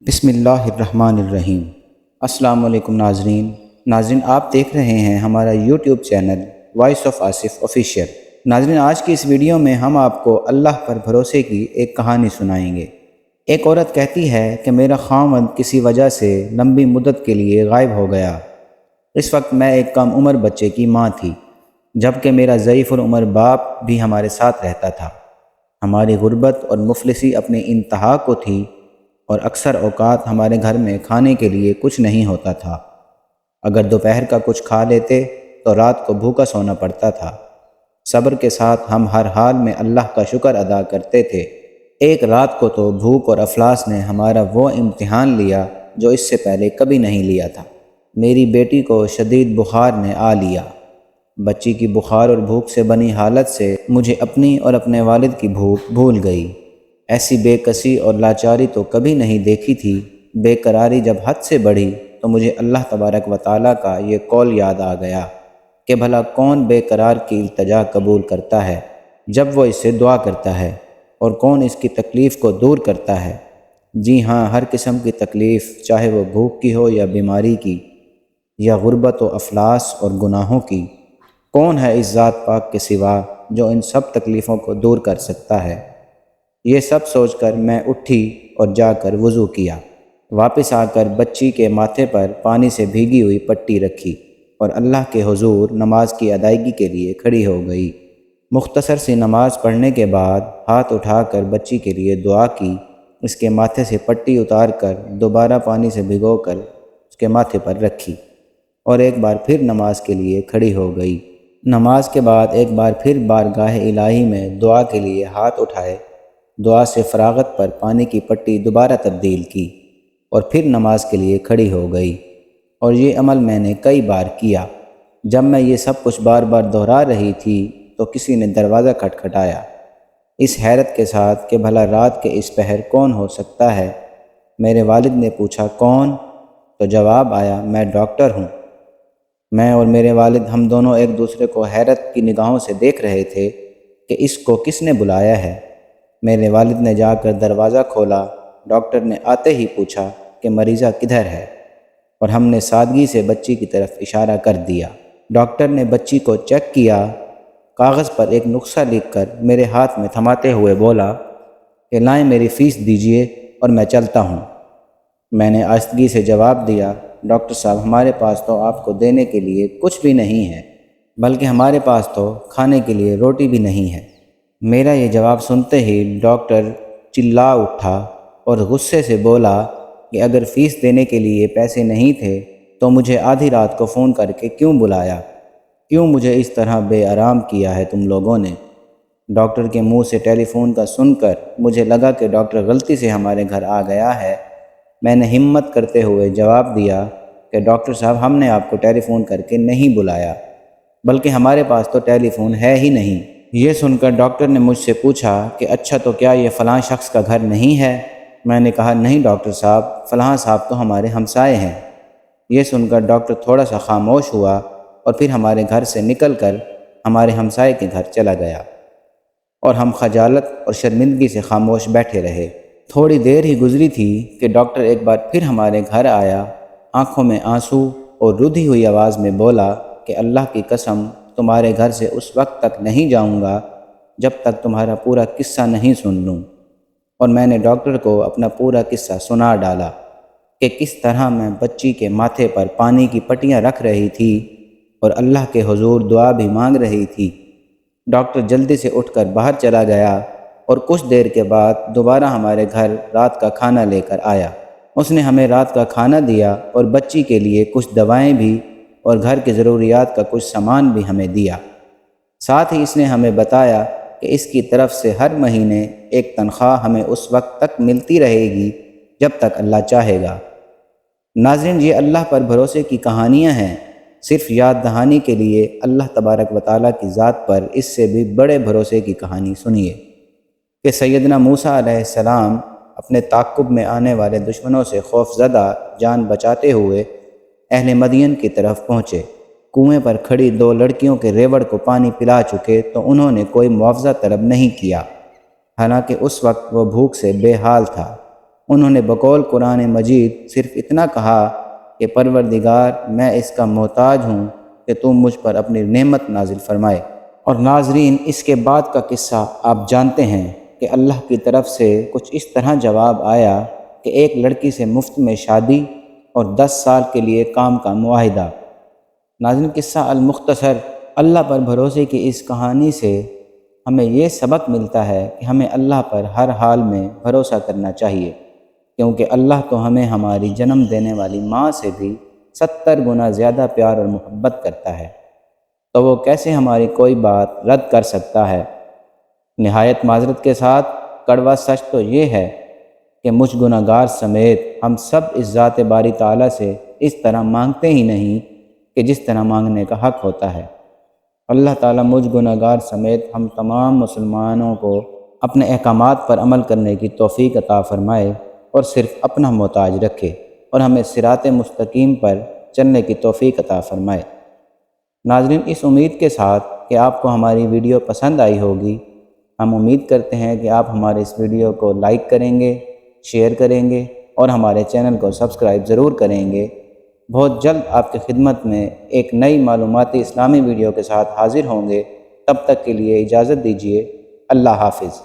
بسم اللہ الرحمن الرحیم۔ السلام علیکم ناظرین آپ دیکھ رہے ہیں ہمارا YouTube channel voice of Asif official. ناظرین آج کی اس ویڈیو میں ہم آپ کو اللہ پر بھروسے کی ایک کہانی سنائیں گے۔ ایک عورت کہتی ہے کہ میرا خاوند کسی وجہ سے لمبی مدت کے لیے غائب ہو گیا۔ اس وقت میں ایک کم عمر بچے کی ماں تھی، جبکہ میرا ضعیف العمر باپ بھی ہمارے ساتھ رہتا تھا۔ ہماری غربت اور مفلسی اپنی انتہا کو تھی اور اکثر اوقات ہمارے گھر میں کھانے کے لیے کچھ نہیں ہوتا تھا۔ اگر دوپہر کا کچھ کھا لیتے تو رات کو بھوکا سونا پڑتا تھا۔ صبر کے ساتھ ہم ہر حال میں اللہ کا شکر ادا کرتے تھے۔ ایک رات کو تو بھوک اور افلاس نے ہمارا وہ امتحان لیا جو اس سے پہلے کبھی نہیں لیا تھا۔ میری بیٹی کو شدید بخار نے آ لیا۔ بچی کی بخار اور بھوک سے بنی حالت سے مجھے اپنی اور اپنے والد کی بھوک بھول گئی۔ ایسی بے کسی اور لاچاری تو کبھی نہیں دیکھی تھی۔ بے قراری جب حد سے بڑھی تو مجھے اللہ تبارک و تعالیٰ کا یہ قول یاد آ گیا کہ بھلا کون بے قرار کی التجا قبول کرتا ہے جب وہ اس سے دعا کرتا ہے، اور کون اس کی تکلیف کو دور کرتا ہے۔ جی ہاں، ہر قسم کی تکلیف، چاہے وہ بھوک کی ہو یا بیماری کی یا غربت و افلاس اور گناہوں کی، کون ہے اس ذات پاک کے سوا جو ان سب تکلیفوں کو دور کر سکتا ہے۔ یہ سب سوچ کر میں اٹھی اور جا کر وضو کیا۔ واپس آ کر بچی کے ماتھے پر پانی سے بھیگی ہوئی پٹی رکھی اور اللہ کے حضور نماز کی ادائیگی کے لیے کھڑی ہو گئی۔ مختصر سی نماز پڑھنے کے بعد ہاتھ اٹھا کر بچی کے لیے دعا کی، اس کے ماتھے سے پٹی اتار کر دوبارہ پانی سے بھگو کر اس کے ماتھے پر رکھی اور ایک بار پھر نماز کے لیے کھڑی ہو گئی۔ نماز کے بعد ایک بار پھر بارگاہ الہی میں دعا کے لیے ہاتھ اٹھائے، دعا سے فراغت پر پانی کی پٹی دوبارہ تبدیل کی اور پھر نماز کے لیے کھڑی ہو گئی، اور یہ عمل میں نے کئی بار کیا۔ جب میں یہ سب کچھ بار بار دہرا رہی تھی تو کسی نے دروازہ کھٹکھٹایا، اس حیرت کے ساتھ کہ بھلا رات کے اس پہر کون ہو سکتا ہے۔ میرے والد نے پوچھا کون؟ تو جواب آیا، میں ڈاکٹر ہوں۔ میں اور میرے والد ہم دونوں ایک دوسرے کو حیرت کی نگاہوں سے دیکھ رہے تھے کہ اس کو کس نے بلایا ہے۔ میرے والد نے جا کر دروازہ کھولا۔ ڈاکٹر نے آتے ہی پوچھا کہ مریضہ کدھر ہے، اور ہم نے سادگی سے بچی کی طرف اشارہ کر دیا۔ ڈاکٹر نے بچی کو چیک کیا، کاغذ پر ایک نسخہ لکھ کر میرے ہاتھ میں تھماتے ہوئے بولا کہ لائیں میری فیس دیجئے اور میں چلتا ہوں۔ میں نے آہستگی سے جواب دیا، ڈاکٹر صاحب ہمارے پاس تو آپ کو دینے کے لیے کچھ بھی نہیں ہے، بلکہ ہمارے پاس تو کھانے کے لیے روٹی بھی نہیں ہے۔ میرا یہ جواب سنتے ہی ڈاکٹر چلا اٹھا اور غصے سے بولا کہ اگر فیس دینے کے لیے پیسے نہیں تھے تو مجھے آدھی رات کو فون کر کے کیوں بلایا؟ کیوں مجھے اس طرح بے آرام کیا ہے تم لوگوں نے؟ ڈاکٹر کے منہ سے ٹیلی فون کا سن کر مجھے لگا کہ ڈاکٹر غلطی سے ہمارے گھر آ گیا ہے۔ میں نے ہمت کرتے ہوئے جواب دیا کہ ڈاکٹر صاحب ہم نے آپ کو ٹیلی فون کر کے نہیں بلایا، بلکہ ہمارے پاس تو ٹیلی فون ہے ہی نہیں۔ یہ سن کر ڈاکٹر نے مجھ سے پوچھا کہ اچھا تو کیا یہ فلاں شخص کا گھر نہیں ہے؟ میں نے کہا نہیں ڈاکٹر صاحب، فلاں صاحب تو ہمارے ہمسائے ہیں۔ یہ سن کر ڈاکٹر تھوڑا سا خاموش ہوا اور پھر ہمارے گھر سے نکل کر ہمارے ہمسائے کے گھر چلا گیا، اور ہم خجالت اور شرمندگی سے خاموش بیٹھے رہے۔ تھوڑی دیر ہی گزری تھی کہ ڈاکٹر ایک بار پھر ہمارے گھر آیا، آنکھوں میں آنسو اور رودھی ہوئی آواز میں بولا کہ اللہ کی قسم تمہارے گھر سے اس وقت تک نہیں جاؤں گا جب تک تمہارا پورا قصہ نہیں سن لوں۔ اور میں نے ڈاکٹر کو اپنا پورا قصہ سنا ڈالا کہ کس طرح میں بچی کے ماتھے پر پانی کی پٹیاں رکھ رہی تھی اور اللہ کے حضور دعا بھی مانگ رہی تھی۔ ڈاکٹر جلدی سے اٹھ کر باہر چلا گیا اور کچھ دیر کے بعد دوبارہ ہمارے گھر رات کا کھانا لے کر آیا۔ اس نے ہمیں رات کا کھانا دیا اور بچی کے لیے کچھ دوائیں بھی اور گھر کی ضروریات کا کچھ سامان بھی ہمیں دیا۔ ساتھ ہی اس نے ہمیں بتایا کہ اس کی طرف سے ہر مہینے ایک تنخواہ ہمیں اس وقت تک ملتی رہے گی جب تک اللہ چاہے گا۔ ناظرین، یہ اللہ پر بھروسے کی کہانیاں ہیں۔ صرف یاد دہانی کے لیے اللہ تبارک و تعالیٰ کی ذات پر اس سے بھی بڑے بھروسے کی کہانی سنیے کہ سیدنا موسیٰ علیہ السلام اپنے تعاقب میں آنے والے دشمنوں سے خوف زدہ جان بچاتے ہوئے اہل مدین کی طرف پہنچے۔ کنویں پر کھڑی دو لڑکیوں کے ریوڑ کو پانی پلا چکے تو انہوں نے کوئی معاوضہ طلب نہیں کیا، حالانکہ اس وقت وہ بھوک سے بے حال تھا۔ انہوں نے بقول قرآن مجید صرف اتنا کہا کہ پروردگار میں اس کا محتاج ہوں کہ تم مجھ پر اپنی نعمت نازل فرمائے۔ اور ناظرین، اس کے بعد کا قصہ آپ جانتے ہیں کہ اللہ کی طرف سے کچھ اس طرح جواب آیا کہ ایک لڑکی سے مفت میں شادی اور 10 سال کے لیے کام کا معاہدہ۔ ناظرین، قصہ المختصر، اللہ پر بھروسے کی اس کہانی سے ہمیں یہ سبق ملتا ہے کہ ہمیں اللہ پر ہر حال میں بھروسہ کرنا چاہیے، کیونکہ اللہ تو ہمیں ہماری جنم دینے والی ماں سے بھی 70 گنا زیادہ پیار اور محبت کرتا ہے، تو وہ کیسے ہماری کوئی بات رد کر سکتا ہے۔ نہایت معذرت کے ساتھ کڑوا سچ تو یہ ہے کہ مجھ گناہگار سمیت ہم سب اس ذات باری تعالیٰ سے اس طرح مانگتے ہی نہیں کہ جس طرح مانگنے کا حق ہوتا ہے۔ اللہ تعالیٰ مجھ گناہگار سمیت ہم تمام مسلمانوں کو اپنے احکامات پر عمل کرنے کی توفیق عطا فرمائے اور صرف اپنا محتاج رکھے، اور ہمیں صراط مستقیم پر چلنے کی توفیق عطا فرمائے۔ ناظرین، اس امید کے ساتھ کہ آپ کو ہماری ویڈیو پسند آئی ہوگی، ہم امید کرتے ہیں کہ آپ ہمارے اس ویڈیو کو لائک کریں گے، شیئر کریں گے اور ہمارے چینل کو سبسکرائب ضرور کریں گے۔ بہت جلد آپ کی خدمت میں ایک نئی معلوماتی اسلامی ویڈیو کے ساتھ حاضر ہوں گے۔ تب تک کے لیے اجازت دیجیے۔ اللہ حافظ۔